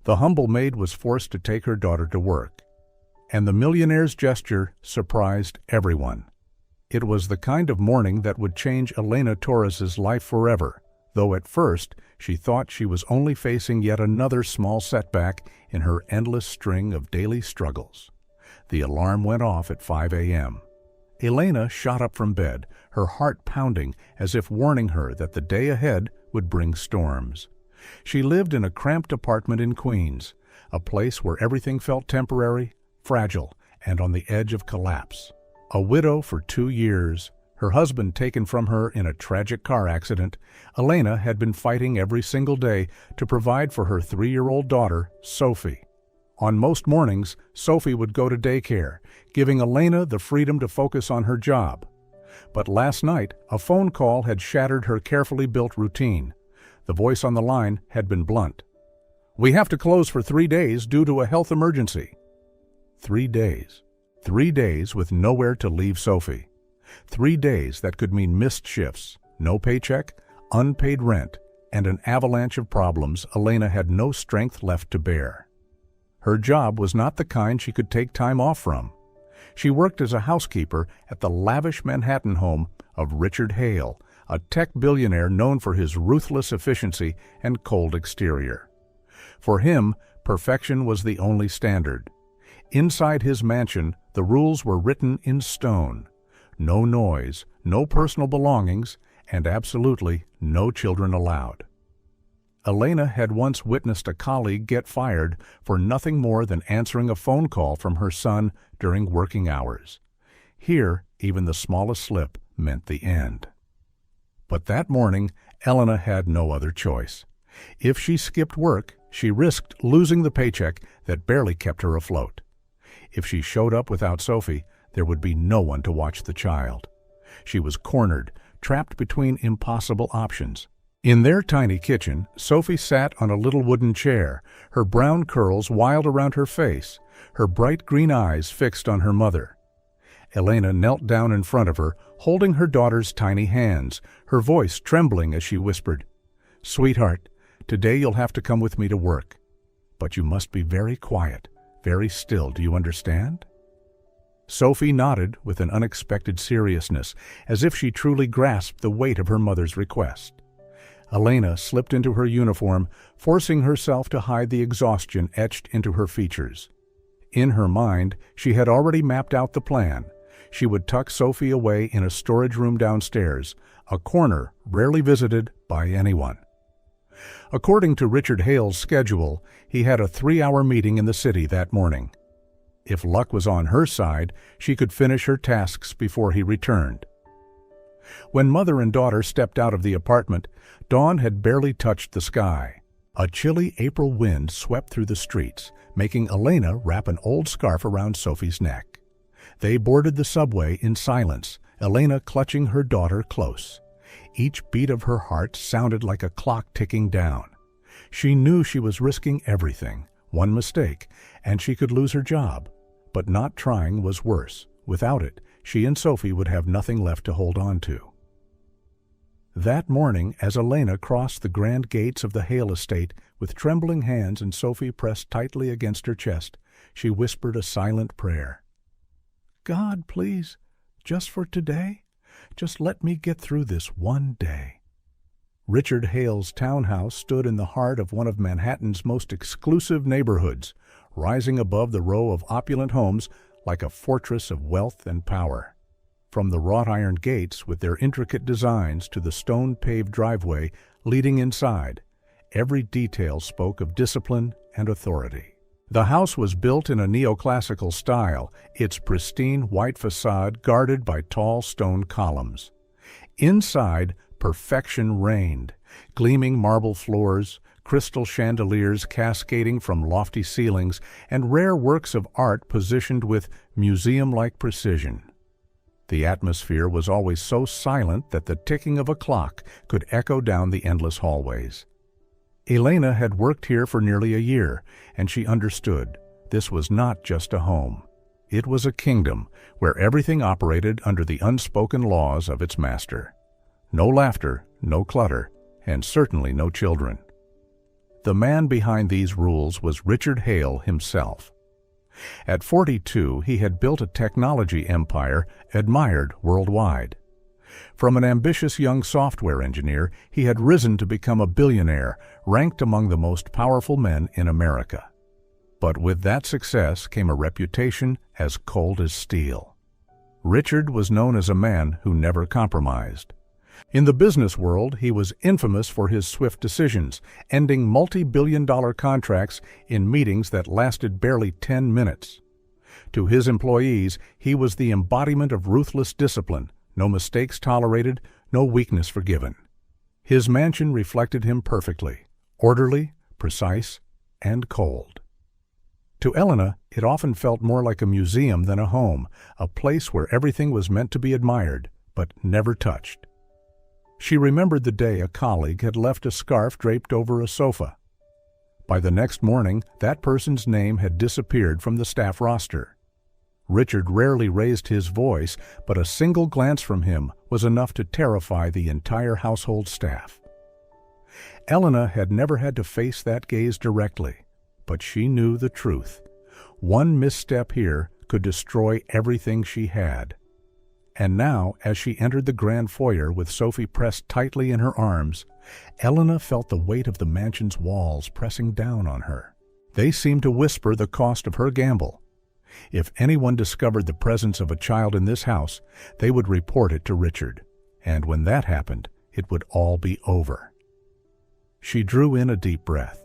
The humble maid was forced to take her daughter to work, and the millionaire's gesture surprised everyone. It was the kind of morning that would change Elena Torres's life forever, though at first she thought she was only facing yet another small setback in her endless string of daily struggles. The alarm went off at 5 a.m. Elena shot up from bed, her heart pounding as if warning her that the day ahead would bring storms. She lived in a cramped apartment in Queens, a place where everything felt temporary, fragile, and on the edge of collapse. A widow for 2 years, her husband taken from her in a tragic car accident, Elena had been fighting every single day to provide for her 3-year-old daughter, Sophie. On most mornings, Sophie would go to daycare, giving Elena the freedom to focus on her job. But last night, a phone call had shattered her carefully built routine. The voice on the line had been blunt. "We have to close for 3 days due to a health emergency." 3 days. 3 days with nowhere to leave Sophie. 3 days that could mean missed shifts, no paycheck, unpaid rent, and an avalanche of problems Elena had no strength left to bear. Her job was not the kind she could take time off from. She worked as a housekeeper at the lavish Manhattan home of Richard Hale, a tech billionaire known for his ruthless efficiency and cold exterior. For him, perfection was the only standard. Inside his mansion, the rules were written in stone. No noise, no personal belongings, and absolutely no children allowed. Elena had once witnessed a colleague get fired for nothing more than answering a phone call from her son during working hours. Here, even the smallest slip meant the end. But that morning, Elena had no other choice. If she skipped work, she risked losing the paycheck that barely kept her afloat. If she showed up without Sophie, there would be no one to watch the child. She was cornered, trapped between impossible options. In their tiny kitchen, Sophie sat on a little wooden chair, her brown curls wild around her face, her bright green eyes fixed on her mother. Elena knelt down in front of her, holding her daughter's tiny hands, her voice trembling as she whispered, "Sweetheart, today you'll have to come with me to work. But you must be very quiet, very still, do you understand?" Sophie nodded with an unexpected seriousness, as if she truly grasped the weight of her mother's request. Elena slipped into her uniform, forcing herself to hide the exhaustion etched into her features. In her mind, she had already mapped out the plan. She would tuck Sophie away in a storage room downstairs, a corner rarely visited by anyone. According to Richard Hale's schedule, he had a 3-hour meeting in the city that morning. If luck was on her side, she could finish her tasks before he returned. When mother and daughter stepped out of the apartment, dawn had barely touched the sky. A chilly April wind swept through the streets, making Elena wrap an old scarf around Sophie's neck. They boarded the subway in silence, Elena clutching her daughter close. Each beat of her heart sounded like a clock ticking down. She knew she was risking everything. One mistake, and she could lose her job. But not trying was worse. Without it, she and Sophie would have nothing left to hold on to. That morning, as Elena crossed the grand gates of the Hale estate with trembling hands and Sophie pressed tightly against her chest, she whispered a silent prayer. "God, please, just for today, just let me get through this one day." Richard Hale's townhouse stood in the heart of one of Manhattan's most exclusive neighborhoods, rising above the row of opulent homes like a fortress of wealth and power. From the wrought iron gates with their intricate designs to the stone-paved driveway leading inside, every detail spoke of discipline and authority. The house was built in a neoclassical style, its pristine white facade guarded by tall stone columns. Inside, perfection reigned, gleaming marble floors, crystal chandeliers cascading from lofty ceilings, and rare works of art positioned with museum-like precision. The atmosphere was always so silent that the ticking of a clock could echo down the endless hallways. Elena had worked here for nearly a year, and she understood this was not just a home. It was a kingdom where everything operated under the unspoken laws of its master. No laughter, no clutter, and certainly no children. The man behind these rules was Richard Hale himself. At 42, he had built a technology empire admired worldwide. From an ambitious young software engineer, he had risen to become a billionaire, ranked among the most powerful men in America. But with that success came a reputation as cold as steel. Richard was known as a man who never compromised. In the business world, he was infamous for his swift decisions, ending multi-billion-dollar contracts in meetings that lasted barely 10 minutes. To his employees, he was the embodiment of ruthless discipline, no mistakes tolerated, no weakness forgiven. His mansion reflected him perfectly, orderly, precise, and cold. To Elena, it often felt more like a museum than a home, a place where everything was meant to be admired, but never touched. She remembered the day a colleague had left a scarf draped over a sofa. By the next morning, that person's name had disappeared from the staff roster. Richard rarely raised his voice, but a single glance from him was enough to terrify the entire household staff. Elena had never had to face that gaze directly, but she knew the truth. One misstep here could destroy everything she had. And now, as she entered the grand foyer with Sophie pressed tightly in her arms, Elena felt the weight of the mansion's walls pressing down on her. They seemed to whisper the cost of her gamble. If anyone discovered the presence of a child in this house, they would report it to Richard, and when that happened, it would all be over. She drew in a deep breath.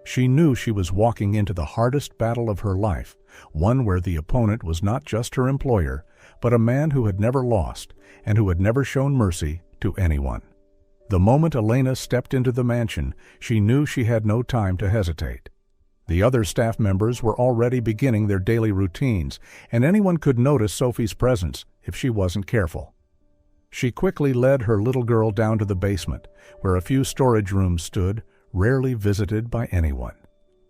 She knew she was walking into the hardest battle of her life, one where the opponent was not just her employer, but a man who had never lost and who had never shown mercy to anyone. The moment Elena stepped into the mansion, she knew she had no time to hesitate. The other staff members were already beginning their daily routines, and anyone could notice Sophie's presence if she wasn't careful. She quickly led her little girl down to the basement, where a few storage rooms stood, rarely visited by anyone.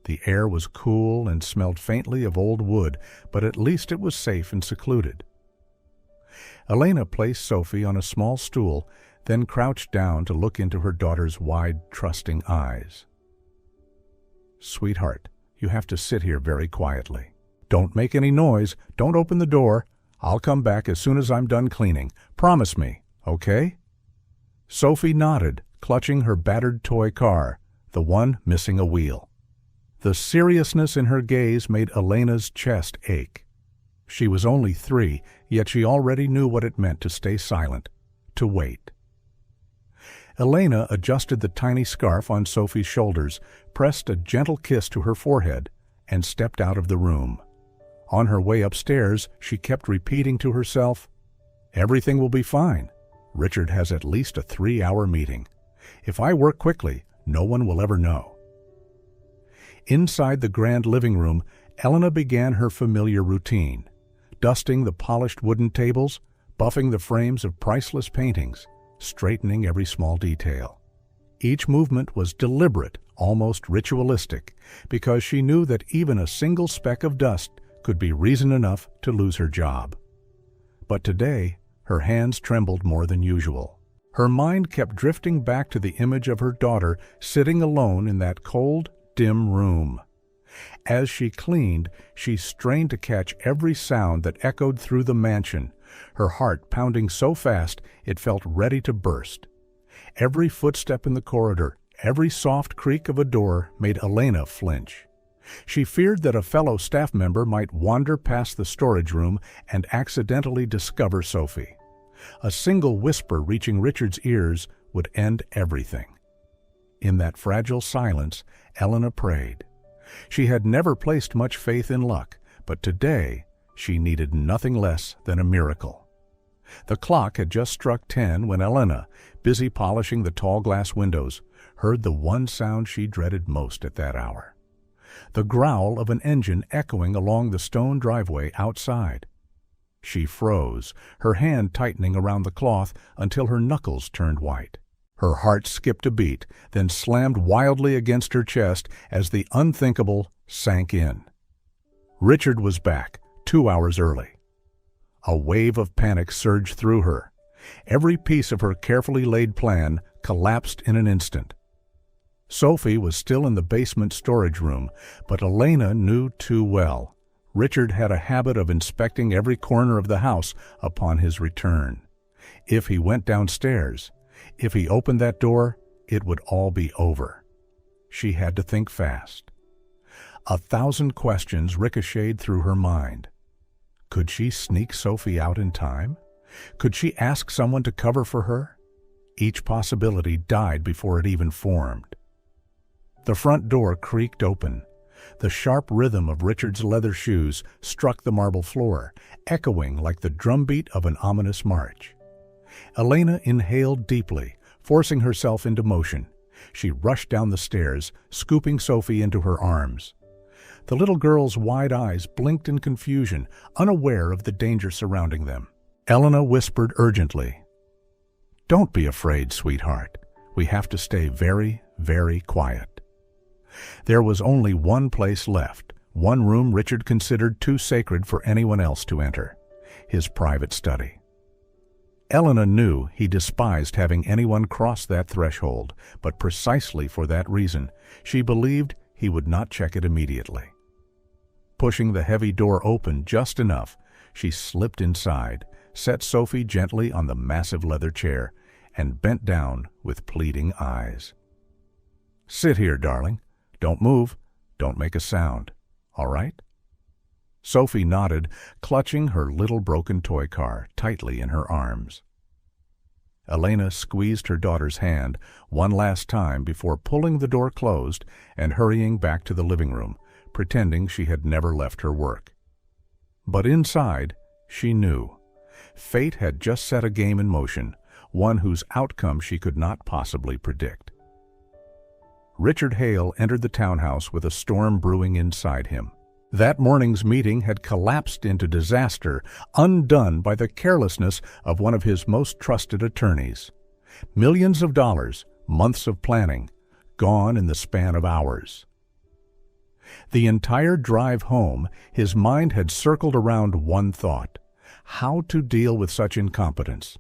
The air was cool and smelled faintly of old wood, but at least it was safe and secluded. Elena placed Sophie on a small stool, then crouched down to look into her daughter's wide, trusting eyes. "Sweetheart, you have to sit here very quietly. Don't make any noise, don't open the door. I'll come back as soon as I'm done cleaning. Promise me, okay?" Sophie nodded, clutching her battered toy car, the one missing a wheel. The seriousness in her gaze made Elena's chest ache. She was only 3, yet she already knew what it meant to stay silent, to wait. Elena adjusted the tiny scarf on Sophie's shoulders, pressed a gentle kiss to her forehead, and stepped out of the room. On her way upstairs, she kept repeating to herself, "Everything will be fine. Richard has at least a 3-hour meeting. If I work quickly, no one will ever know." Inside the grand living room, Elena began her familiar routine, dusting the polished wooden tables, buffing the frames of priceless paintings, straightening every small detail. Each movement was deliberate, almost ritualistic, because she knew that even a single speck of dust could be reason enough to lose her job. But today, her hands trembled more than usual. Her mind kept drifting back to the image of her daughter sitting alone in that cold, dim room. As she cleaned, she strained to catch every sound that echoed through the mansion, her heart pounding so fast it felt ready to burst. Every footstep in the corridor, every soft creak of a door made Elena flinch. She feared that a fellow staff member might wander past the storage room and accidentally discover Sophie. A single whisper reaching Richard's ears would end everything. In that fragile silence, Elena prayed. She had never placed much faith in luck, but today she needed nothing less than a miracle. The clock had just struck 10 when Elena, busy polishing the tall glass windows, heard the one sound she dreaded most at that hour. The growl of an engine echoing along the stone driveway outside. She froze, her hand tightening around the cloth until her knuckles turned white. Her heart skipped a beat, then slammed wildly against her chest as the unthinkable sank in. Richard was back, 2 hours early. A wave of panic surged through her. Every piece of her carefully laid plan collapsed in an instant. Sophie was still in the basement storage room, but Elena knew too well. Richard had a habit of inspecting every corner of the house upon his return. If he went downstairs, if he opened that door, it would all be over. She had to think fast. 1,000 questions ricocheted through her mind. Could she sneak Sophie out in time? Could she ask someone to cover for her? Each possibility died before it even formed. The front door creaked open. The sharp rhythm of Richard's leather shoes struck the marble floor, echoing like the drumbeat of an ominous march. Elena inhaled deeply, forcing herself into motion. She rushed down the stairs, scooping Sophie into her arms. The little girl's wide eyes blinked in confusion, unaware of the danger surrounding them. Elena whispered urgently, "Don't be afraid, sweetheart. We have to stay very, very quiet." There was only one place left, one room Richard considered too sacred for anyone else to enter, his private study. Elena knew he despised having anyone cross that threshold, but precisely for that reason, she believed he would not check it immediately. Pushing the heavy door open just enough, she slipped inside, set Sophie gently on the massive leather chair, and bent down with pleading eyes. "Sit here, darling. Don't move. Don't make a sound. All right?" Sophie nodded, clutching her little broken toy car tightly in her arms. Elena squeezed her daughter's hand one last time before pulling the door closed and hurrying back to the living room, pretending she had never left her work. But inside, she knew. Fate had just set a game in motion, one whose outcome she could not possibly predict. Richard Hale entered the townhouse with a storm brewing inside him. That morning's meeting had collapsed into disaster, undone by the carelessness of one of his most trusted attorneys. Millions of dollars, months of planning, gone in the span of hours. The entire drive home, his mind had circled around one thought: how to deal with such incompetence.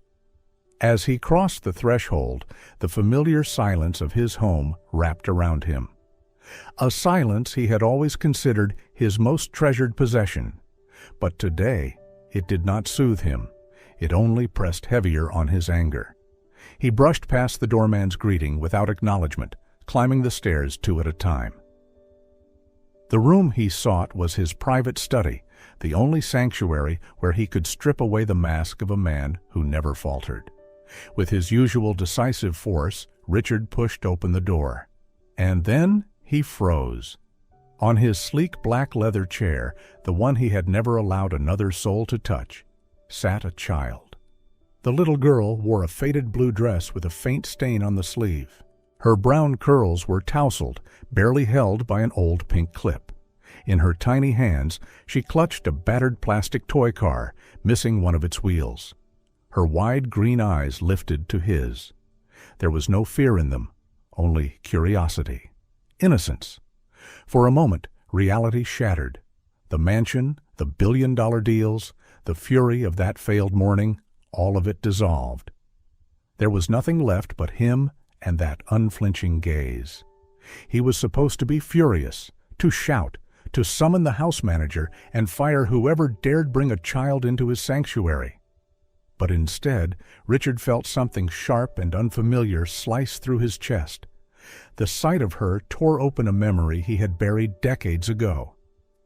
As he crossed the threshold, the familiar silence of his home wrapped around him. A silence he had always considered his most treasured possession. But today, it did not soothe him. It only pressed heavier on his anger. He brushed past the doorman's greeting without acknowledgement, climbing the stairs 2 at a time. The room he sought was his private study, the only sanctuary where he could strip away the mask of a man who never faltered. With his usual decisive force, Richard pushed open the door. And then he froze. On his sleek black leather chair, the one he had never allowed another soul to touch, sat a child. The little girl wore a faded blue dress with a faint stain on the sleeve. Her brown curls were tousled, barely held by an old pink clip. In her tiny hands, she clutched a battered plastic toy car, missing one of its wheels. Her wide green eyes lifted to his. There was no fear in them, only curiosity. Innocence. For a moment, reality shattered. The mansion, the billion-dollar deals, the fury of that failed morning, all of it dissolved. There was nothing left but him and that unflinching gaze. He was supposed to be furious, to shout, to summon the house manager and fire whoever dared bring a child into his sanctuary. But instead, Richard felt something sharp and unfamiliar slice through his chest. The sight of her tore open a memory he had buried decades ago.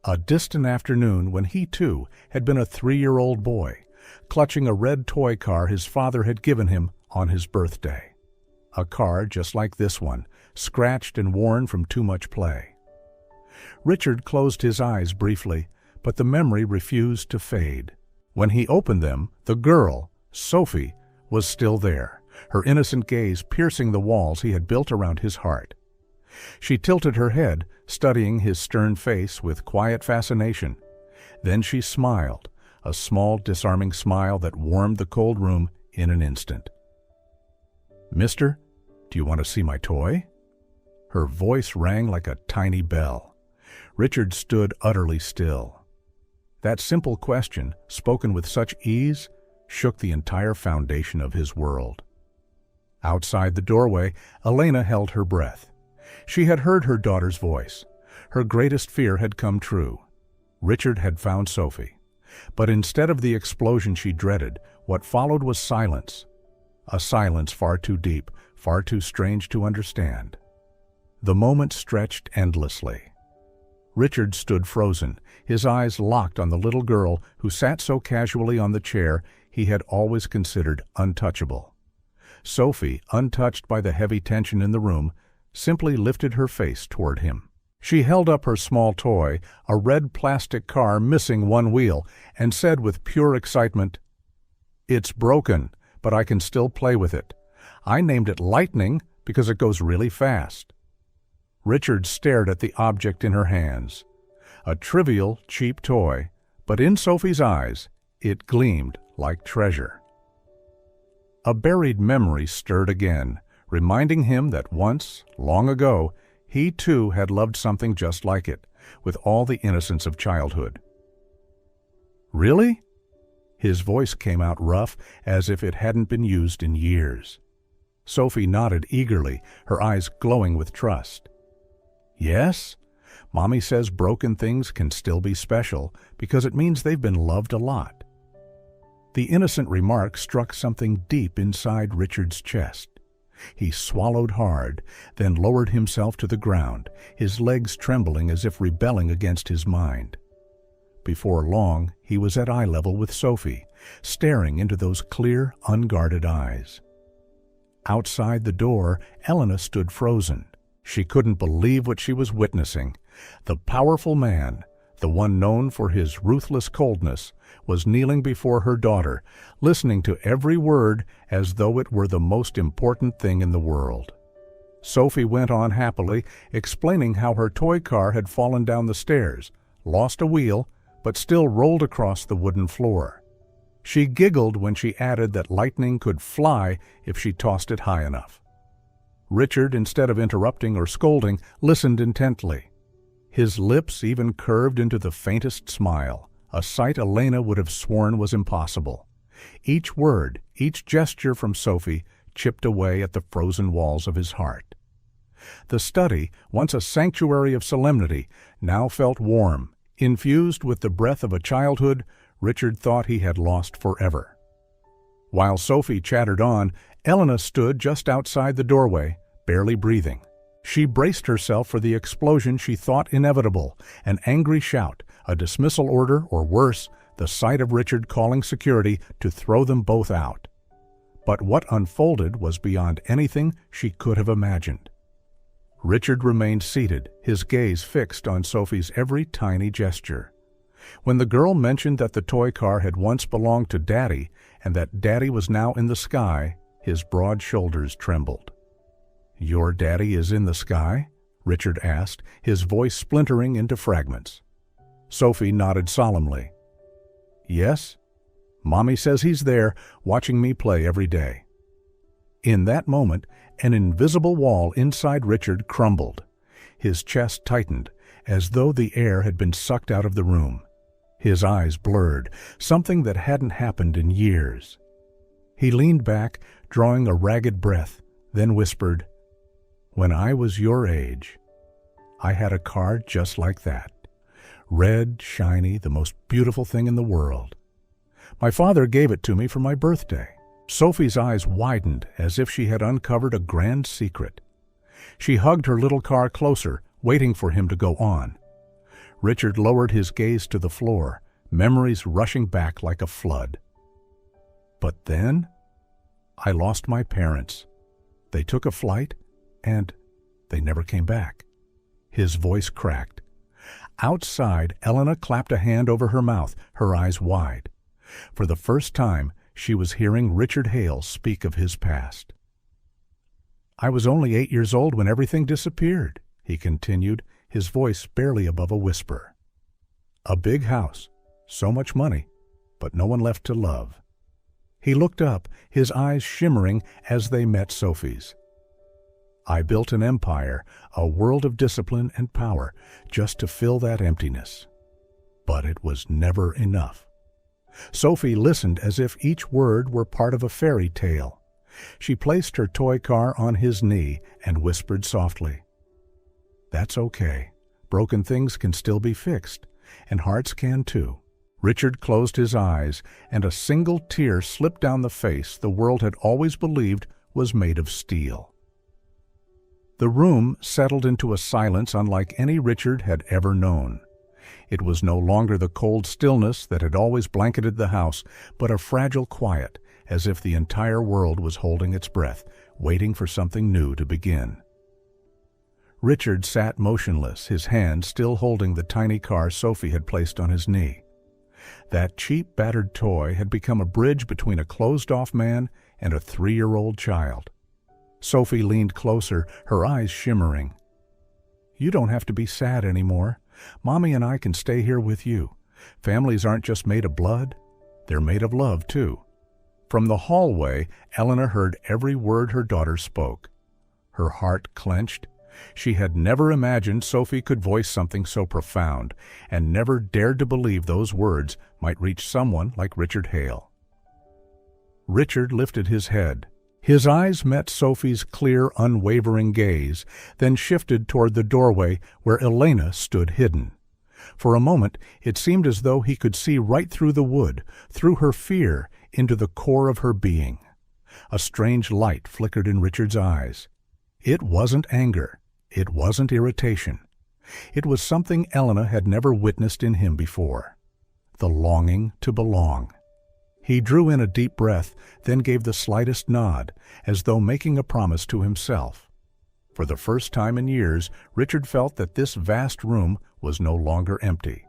A distant afternoon when he, too, had been a 3-year-old boy, clutching a red toy car his father had given him on his birthday. A car just like this one, scratched and worn from too much play. Richard closed his eyes briefly, but the memory refused to fade. When he opened them, the girl, Sophie, was still there, her innocent gaze piercing the walls he had built around his heart. She tilted her head, studying his stern face with quiet fascination. Then she smiled, a small, disarming smile that warmed the cold room in an instant. "Mister, do you want to see my toy?" Her voice rang like a tiny bell. Richard stood utterly still. That simple question, spoken with such ease, shook the entire foundation of his world. Outside the doorway, Elena held her breath. She had heard her daughter's voice. Her greatest fear had come true. Richard had found Sophie. But instead of the explosion she dreaded, what followed was silence. A silence far too deep, far too strange to understand. The moment stretched endlessly. Richard stood frozen, his eyes locked on the little girl who sat so casually on the chair he had always considered untouchable. Sophie, untouched by the heavy tension in the room, simply lifted her face toward him. She held up her small toy, a red plastic car missing one wheel, and said with pure excitement, "It's broken, but I can still play with it. I named it Lightning because it goes really fast." Richard stared at the object in her hands. A trivial, cheap toy, but in Sophie's eyes, it gleamed like treasure. A buried memory stirred again, reminding him that once, long ago, he too had loved something just like it, with all the innocence of childhood. "Really?" His voice came out rough, as if it hadn't been used in years. Sophie nodded eagerly, her eyes glowing with trust. "Yes? Mommy says broken things can still be special because it means they've been loved a lot." The innocent remark struck something deep inside Richard's chest. He swallowed hard, then lowered himself to the ground, his legs trembling as if rebelling against his mind. Before long, he was at eye level with Sophie, staring into those clear, unguarded eyes. Outside the door, Elena stood frozen. She couldn't believe what she was witnessing. The powerful man, the one known for his ruthless coldness, was kneeling before her daughter, listening to every word as though it were the most important thing in the world. Sophie went on happily, explaining how her toy car had fallen down the stairs, lost a wheel, but still rolled across the wooden floor. She giggled when she added that Lightning could fly if she tossed it high enough. Richard, instead of interrupting or scolding, listened intently. His lips even curved into the faintest smile, a sight Elena would have sworn was impossible. Each word, each gesture from Sophie chipped away at the frozen walls of his heart. The study, once a sanctuary of solemnity, now felt warm, infused with the breath of a childhood Richard thought he had lost forever. While Sophie chattered on, Elena stood just outside the doorway, barely breathing. She braced herself for the explosion she thought inevitable, an angry shout, a dismissal order, or worse, the sight of Richard calling security to throw them both out. But what unfolded was beyond anything she could have imagined. Richard remained seated, his gaze fixed on Sophie's every tiny gesture. When the girl mentioned that the toy car had once belonged to Daddy and that Daddy was now in the sky, his broad shoulders trembled. "Your daddy is in the sky?" Richard asked, his voice splintering into fragments. Sophie nodded solemnly. "Yes, Mommy says he's there, watching me play every day." In that moment, an invisible wall inside Richard crumbled. His chest tightened, as though the air had been sucked out of the room. His eyes blurred, something that hadn't happened in years. He leaned back, drawing a ragged breath, then whispered, "When I was your age, I had a car just like that. Red, shiny, the most beautiful thing in the world. My father gave it to me for my birthday." Sophie's eyes widened as if she had uncovered a grand secret. She hugged her little car closer, waiting for him to go on. Richard lowered his gaze to the floor, memories rushing back like a flood. "But then, I lost my parents. They took a flight, and they never came back." His voice cracked. Outside, Elena clapped a hand over her mouth, her eyes wide. For the first time, she was hearing Richard Hale speak of his past. "I was only 8 years old when everything disappeared," he continued, his voice barely above a whisper. "A big house, so much money, but no one left to love." He looked up, his eyes shimmering as they met Sophie's. "I built an empire, a world of discipline and power, just to fill that emptiness. But it was never enough." Sophie listened as if each word were part of a fairy tale. She placed her toy car on his knee and whispered softly, That's okay. Broken things can still be fixed, and hearts can too. Richard closed his eyes, and a single tear slipped down the face the world had always believed was made of steel. The room settled into a silence unlike any Richard had ever known. It was no longer the cold stillness that had always blanketed the house, but a fragile quiet, as if the entire world was holding its breath, waiting for something new to begin. Richard sat motionless, his hand still holding the tiny car Sophie had placed on his knee. That cheap, battered toy had become a bridge between a closed-off man and a 3-year-old child. Sophie leaned closer, her eyes shimmering. "You don't have to be sad anymore. Mommy and I can stay here with you. Families aren't just made of blood, they're made of love, too." From the hallway, Elena heard every word her daughter spoke. Her heart clenched. She had never imagined Sophie could voice something so profound, and never dared to believe those words might reach someone like Richard Hale. Richard lifted his head. His eyes met Sophie's clear, unwavering gaze, then shifted toward the doorway where Elena stood hidden. For a moment, it seemed as though he could see right through the wood, through her fear, into the core of her being. A strange light flickered in Richard's eyes. It wasn't anger. It wasn't irritation. It was something Elena had never witnessed in him before. The longing to belong. He drew in a deep breath, then gave the slightest nod, as though making a promise to himself. For the first time in years, Richard felt that this vast room was no longer empty,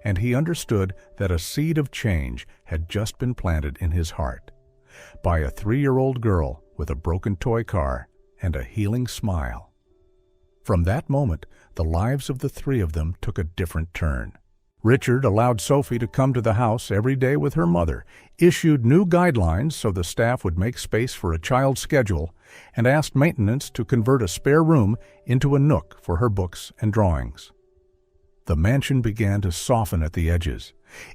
and he understood that a seed of change had just been planted in his heart, by a 3-year-old girl with a broken toy car and a healing smile. From that moment, the lives of the 3 of them took a different turn. Richard allowed Sophie to come to the house every day with her mother, issued new guidelines so the staff would make space for a child's schedule, and asked maintenance to convert a spare room into a nook for her books and drawings. The mansion began to soften at the edges.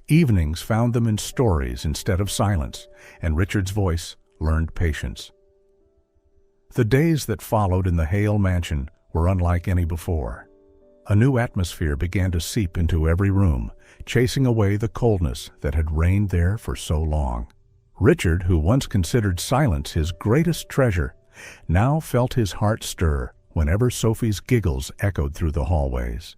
Evenings found them in stories instead of silence, and Richard's voice learned patience. The days that followed in the Hale mansion were unlike any before. A new atmosphere began to seep into every room, chasing away the coldness that had reigned there for so long. Richard, who once considered silence his greatest treasure, now felt his heart stir whenever Sophie's giggles echoed through the hallways.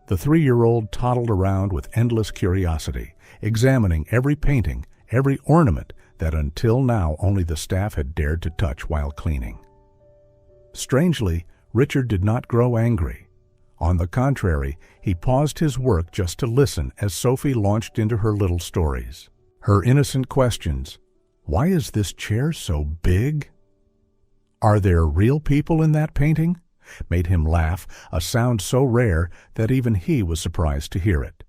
The 3-year-old toddled around with endless curiosity, examining every painting, every ornament that until now only the staff had dared to touch while cleaning. Strangely, Richard did not grow angry. On the contrary, he paused his work just to listen as Sophie launched into her little stories. Her innocent questions: "Why is this chair so big?" "Are there real people in that painting?" made him laugh, a sound so rare that even he was surprised to hear it.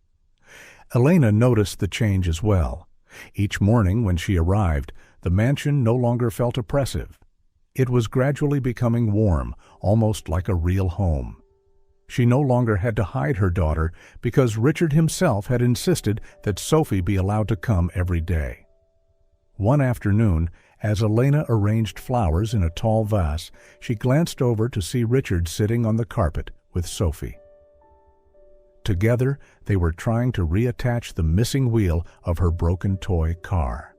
Elena noticed the change as well. Each morning when she arrived, the mansion no longer felt oppressive. It was gradually becoming warm, almost like a real home. She no longer had to hide her daughter because Richard himself had insisted that Sophie be allowed to come every day. One afternoon, as Elena arranged flowers in a tall vase, she glanced over to see Richard sitting on the carpet with Sophie. Together, they were trying to reattach the missing wheel of her broken toy car.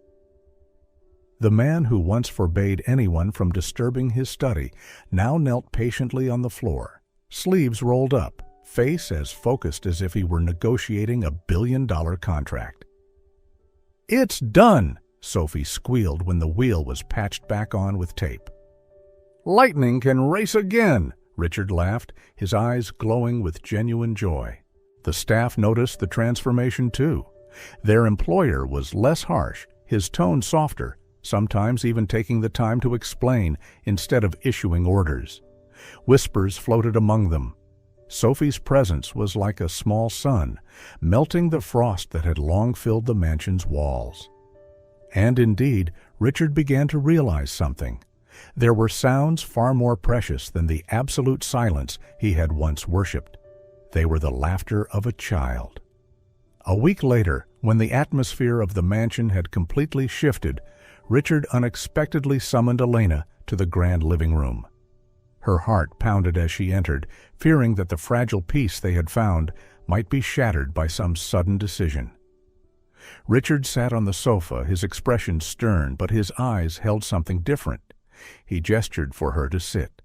The man who once forbade anyone from disturbing his study now knelt patiently on the floor, sleeves rolled up, face as focused as if he were negotiating a billion-dollar contract. "It's done!" Sophie squealed when the wheel was patched back on with tape. "Lightning can race again!" Richard laughed, his eyes glowing with genuine joy. The staff noticed the transformation too. Their employer was less harsh, his tone softer, sometimes even taking the time to explain instead of issuing orders. Whispers floated among them. Sophie's presence was like a small sun, melting the frost that had long filled the mansion's walls. And indeed, Richard began to realize something. There were sounds far more precious than the absolute silence he had once worshipped. They were the laughter of a child. A week later, when the atmosphere of the mansion had completely shifted, Richard unexpectedly summoned Elena to the grand living room. Her heart pounded as she entered, fearing that the fragile peace they had found might be shattered by some sudden decision. Richard sat on the sofa, his expression stern, but his eyes held something different. He gestured for her to sit.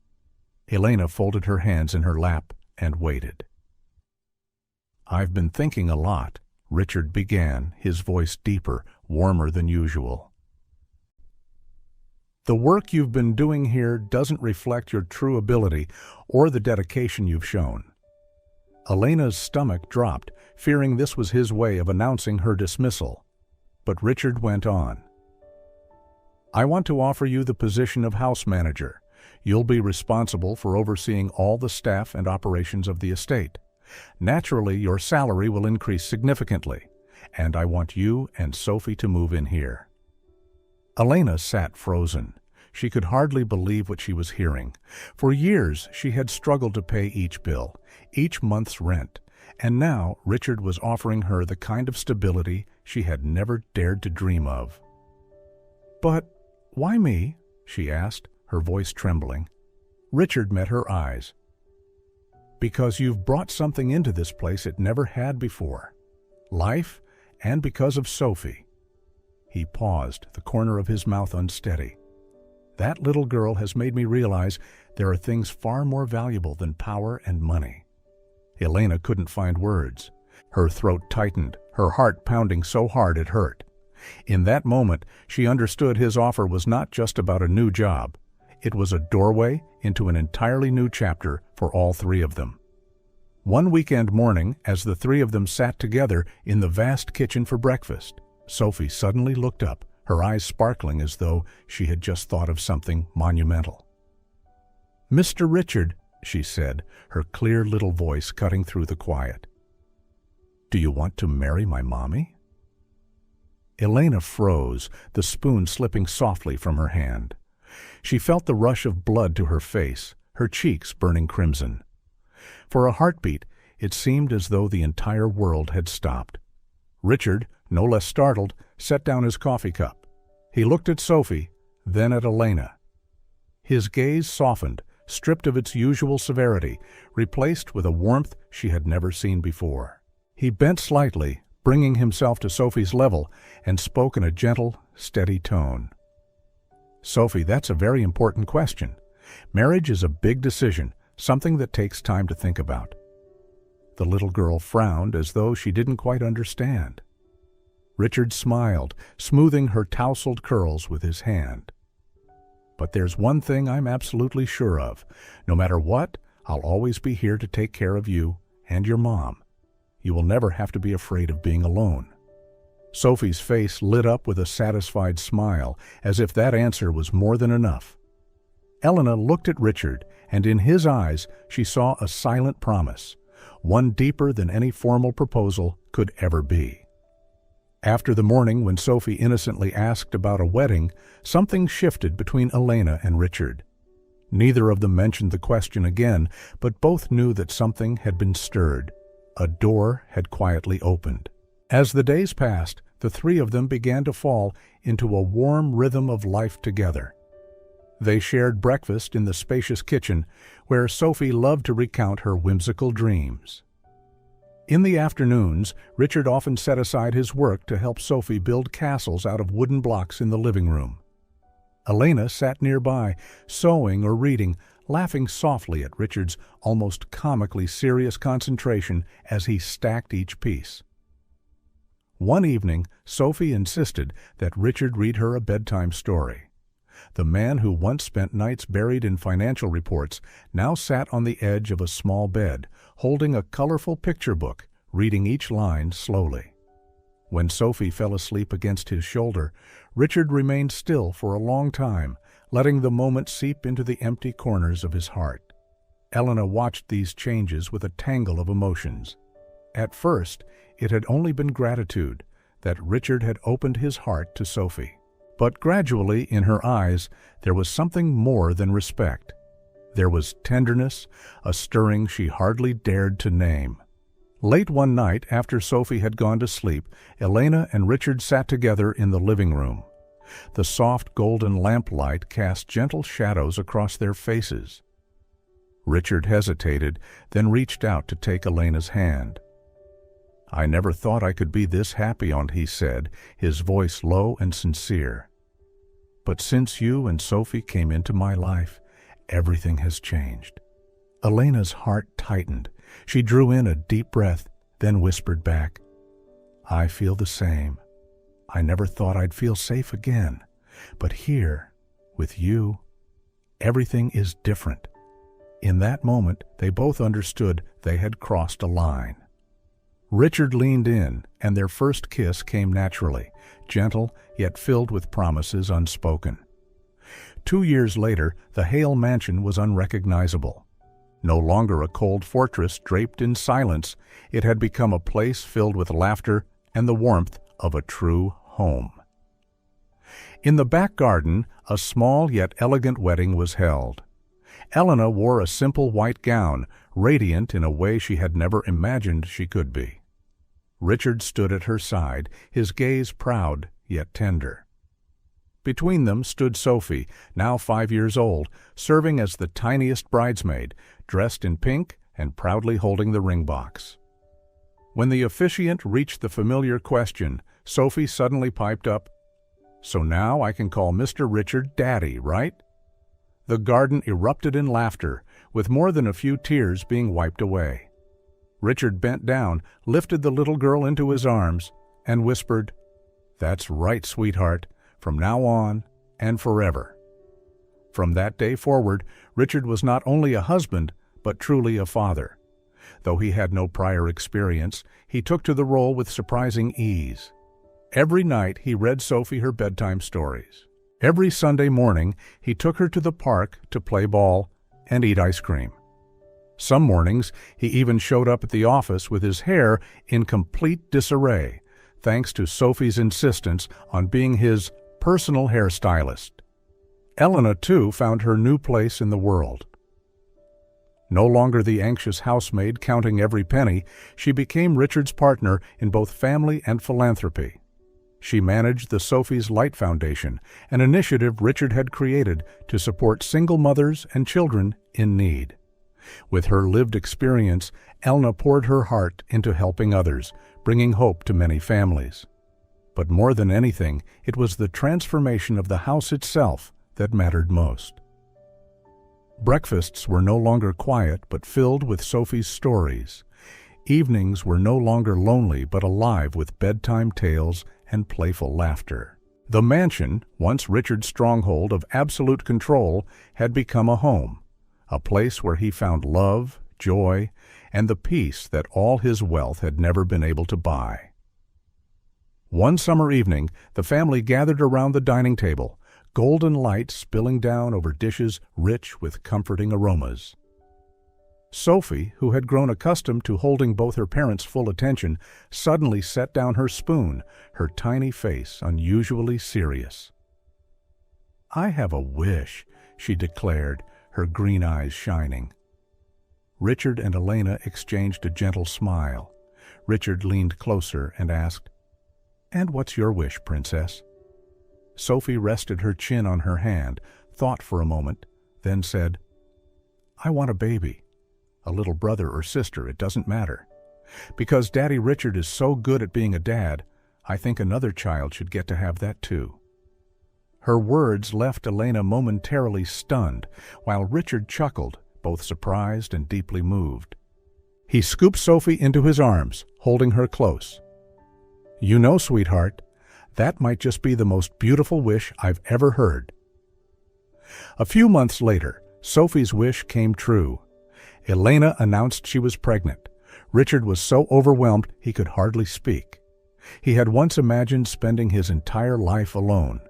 Elena folded her hands in her lap and waited. "I've been thinking a lot," Richard began, his voice deeper, warmer than usual. "The work you've been doing here doesn't reflect your true ability or the dedication you've shown." Elena's stomach dropped, fearing this was his way of announcing her dismissal. But Richard went on. "I want to offer you the position of house manager. You'll be responsible for overseeing all the staff and operations of the estate. Naturally, your salary will increase significantly, and I want you and Sophie to move in here." Elena sat frozen. She could hardly believe what she was hearing. For years she had struggled to pay each bill, each month's rent, and now Richard was offering her the kind of stability she had never dared to dream of. "But why me?" she asked, her voice trembling. Richard met her eyes. "Because you've brought something into this place it never had before. Life, and because of Sophie." He paused, the corner of his mouth unsteady. "That little girl has made me realize there are things far more valuable than power and money." Elena couldn't find words. Her throat tightened, her heart pounding so hard it hurt. In that moment, she understood his offer was not just about a new job. It was a doorway into an entirely new chapter for all three of them. One weekend morning, as the three of them sat together in the vast kitchen for breakfast, Sophie suddenly looked up, her eyes sparkling as though she had just thought of something monumental. "Mr. Richard," she said, her clear little voice cutting through the quiet. "Do you want to marry my mommy?" Elena froze, the spoon slipping softly from her hand. She felt the rush of blood to her face, her cheeks burning crimson. For a heartbeat, it seemed as though the entire world had stopped. Richard, no less startled, set down his coffee cup. He looked at Sophie, then at Elena. His gaze softened, stripped of its usual severity, replaced with a warmth she had never seen before. He bent slightly, bringing himself to Sophie's level, and spoke in a gentle, steady tone. "Sophie, that's a very important question. Marriage is a big decision, something that takes time to think about." The little girl frowned as though she didn't quite understand. Richard smiled, smoothing her tousled curls with his hand. "But there's one thing I'm absolutely sure of. No matter what, I'll always be here to take care of you and your mom. You will never have to be afraid of being alone." Sophie's face lit up with a satisfied smile, as if that answer was more than enough. Elena looked at Richard, and in his eyes she saw a silent promise, one deeper than any formal proposal could ever be. After the morning when Sophie innocently asked about a wedding, something shifted between Elena and Richard. Neither of them mentioned the question again, but both knew that something had been stirred. A door had quietly opened. As the days passed, the three of them began to fall into a warm rhythm of life together. They shared breakfast in the spacious kitchen, where Sophie loved to recount her whimsical dreams. In the afternoons, Richard often set aside his work to help Sophie build castles out of wooden blocks in the living room. Elena sat nearby, sewing or reading, laughing softly at Richard's almost comically serious concentration as he stacked each piece. One evening, Sophie insisted that Richard read her a bedtime story. The man who once spent nights buried in financial reports now sat on the edge of a small bed, holding a colorful picture book, reading each line slowly. When Sophie fell asleep against his shoulder, Richard remained still for a long time, letting the moment seep into the empty corners of his heart. Elena watched these changes with a tangle of emotions. At first, it had only been gratitude that Richard had opened his heart to Sophie. But gradually, in her eyes, there was something more than respect. There was tenderness, a stirring she hardly dared to name. Late one night, after Sophie had gone to sleep, Elena and Richard sat together in the living room. The soft golden lamplight cast gentle shadows across their faces. Richard hesitated, then reached out to take Elena's hand. "I never thought I could be this happy," he said, his voice low and sincere. "But since you and Sophie came into my life, everything has changed." Elena's heart tightened. She drew in a deep breath, then whispered back, "I feel the same. I never thought I'd feel safe again. But here, with you, everything is different." In that moment, they both understood they had crossed a line. Richard leaned in, and their first kiss came naturally, gentle yet filled with promises unspoken. 2 years later, the Hale mansion was unrecognizable. No longer a cold fortress draped in silence, it had become a place filled with laughter and the warmth of a true home. In the back garden, a small yet elegant wedding was held. Elena wore a simple white gown, radiant in a way she had never imagined she could be. Richard stood at her side, his gaze proud yet tender. Between them stood Sophie, now 5 years old, serving as the tiniest bridesmaid, dressed in pink and proudly holding the ring box. When the officiant reached the familiar question, Sophie suddenly piped up, "So now I can call Mr. Richard Daddy, right?" The garden erupted in laughter, with more than a few tears being wiped away. Richard bent down, lifted the little girl into his arms, and whispered, "That's right, sweetheart, from now on and forever." From that day forward, Richard was not only a husband, but truly a father. Though he had no prior experience, he took to the role with surprising ease. Every night he read Sophie her bedtime stories. Every Sunday morning he took her to the park to play ball and eat ice cream. Some mornings he even showed up at the office with his hair in complete disarray, thanks to Sophie's insistence on being his personal hairstylist. Elena, too, found her new place in the world. No longer the anxious housemaid counting every penny, she became Richard's partner in both family and philanthropy. She managed the Sophie's Light Foundation, an initiative Richard had created to support single mothers and children in need. With her lived experience, Elna poured her heart into helping others, bringing hope to many families. But more than anything, it was the transformation of the house itself that mattered most. Breakfasts were no longer quiet but filled with Sophie's stories. Evenings were no longer lonely but alive with bedtime tales and playful laughter. The mansion, once Richard's stronghold of absolute control, had become a home, a place where he found love, joy, and the peace that all his wealth had never been able to buy. One summer evening, the family gathered around the dining table, golden light spilling down over dishes rich with comforting aromas. Sophie, who had grown accustomed to holding both her parents' full attention, suddenly set down her spoon, her tiny face unusually serious. "I have a wish," she declared, her green eyes shining. Richard and Elena exchanged a gentle smile. Richard leaned closer and asked, "And what's your wish, Princess?" Sophie rested her chin on her hand, thought for a moment, then said, "I want a baby. A little brother or sister, it doesn't matter. Because Daddy Richard is so good at being a dad, I think another child should get to have that too." Her words left Elena momentarily stunned, while Richard chuckled, both surprised and deeply moved. He scooped Sophie into his arms, holding her close. "You know, sweetheart, that might just be the most beautiful wish I've ever heard." A few months later, Sophie's wish came true. Elena announced she was pregnant. Richard was so overwhelmed he could hardly speak. He had once imagined spending his entire life alone,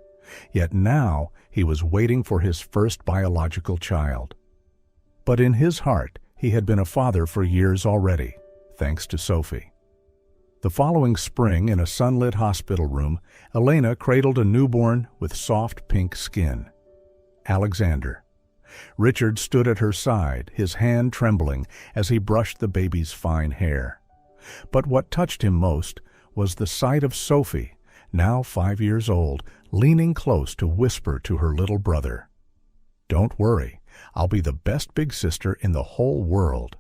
yet now he was waiting for his first biological child. But in his heart, he had been a father for years already, thanks to Sophie. The following spring, in a sunlit hospital room, Elena cradled a newborn with soft pink skin, Alexander. Richard stood at her side, his hand trembling as he brushed the baby's fine hair. But what touched him most was the sight of Sophie, now 5 years old, leaning close to whisper to her little brother, "Don't worry, I'll be the best big sister in the whole world."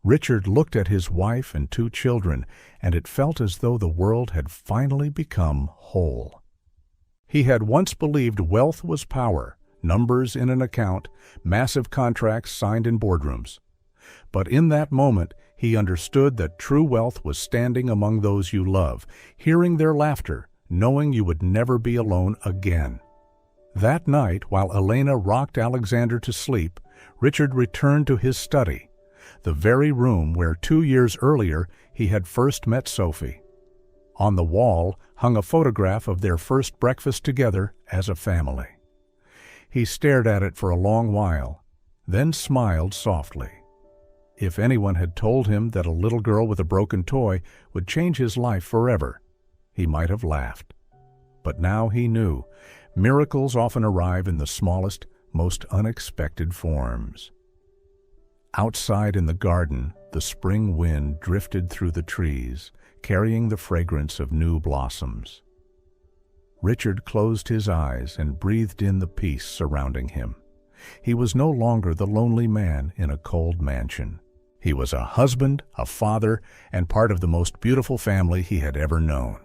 Richard looked at his wife and 2 children, and it felt as though the world had finally become whole. He had once believed wealth was power, numbers in an account, massive contracts signed in boardrooms. But in that moment, he understood that true wealth was standing among those you love, hearing their laughter, knowing you would never be alone again. That night, while Elena rocked Alexander to sleep, Richard returned to his study, the very room where 2 years earlier he had first met Sophie. On the wall hung a photograph of their first breakfast together as a family. He stared at it for a long while, then smiled softly. If anyone had told him that a little girl with a broken toy would change his life forever, he might have laughed. But now he knew miracles often arrive in the smallest, most unexpected forms. Outside in the garden, the spring wind drifted through the trees, carrying the fragrance of new blossoms. Richard closed his eyes and breathed in the peace surrounding him. He was no longer the lonely man in a cold mansion. He was a husband, a father, and part of the most beautiful family he had ever known.